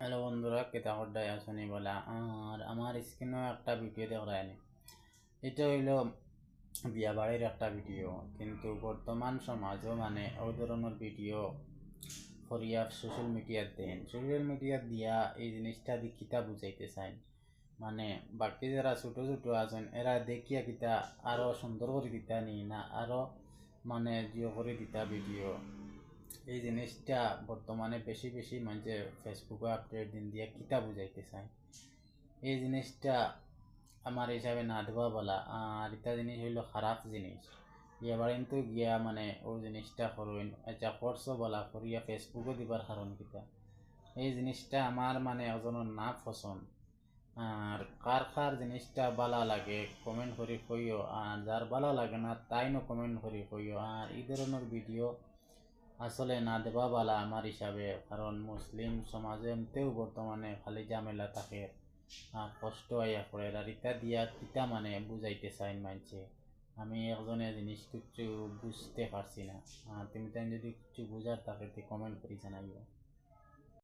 Hello বন্ধুরা, কেতা হড্ডায় আসনি বলা আর আমার স্ক্রিনেও একটা ভিডিও দেখায়নি। এটা হইল বিয়া বাড়ির একটা ভিডিও, কিন্তু বর্তমান সমাজও মানে ওই ধরনের ভিডিও করিয়া সোশ্যাল মিডিয়া দিয়া এই জিনিসটা দি কিতা বুঝাইতে চাই। মানে বাকি যারা ছোটো ছোটো আছেন এরা দেখিয়া কিতা আরও সুন্দর করে দিতা নি না আরও মানে জিও করে দিতা ভিডিও। এই জিনিসটা বর্তমানে বেশি বেশি মানে ফেসবুকে আপডেট দিন দিয়ে কিতা বুঝাইতে চায়, এই জিনিসটা আমার হিসাবে না দেওয়া বলা। আর এটা জিনিস হইল খারাপ জিনিস। এবার কিন্তু গিয়া মানে ও জিনিসটা করুন আচ্ছা করছো বলা করিয়া ফেসবুকে দিবার কারণ কিতা, এই জিনিসটা আমার মানে ওজনের না পছন্দ। আর কার কার জিনিসটা ভালো লাগে কমেন্ট করে কইও, আর যার ভালো লাগে না তাইনও কমেন্ট করে কইও। আর এই ধরনের ভিডিও আসলে না দেওয়া বালা আমার হিসাবে, কারণ মুসলিম সমাজে এমতেও বর্তমানে খালি ঝামেলা থাকে, কষ্ট আইয়া পড়ে। আর ইটা দিয়া কিতা মানে বুঝাইতে চাই মানছে, আমি একজনের জিনিস কিছু বুঝতে পারছি না। তুমি তাই যদি কিছু বুঝার থাকে কমেন্ট করে জানাইও।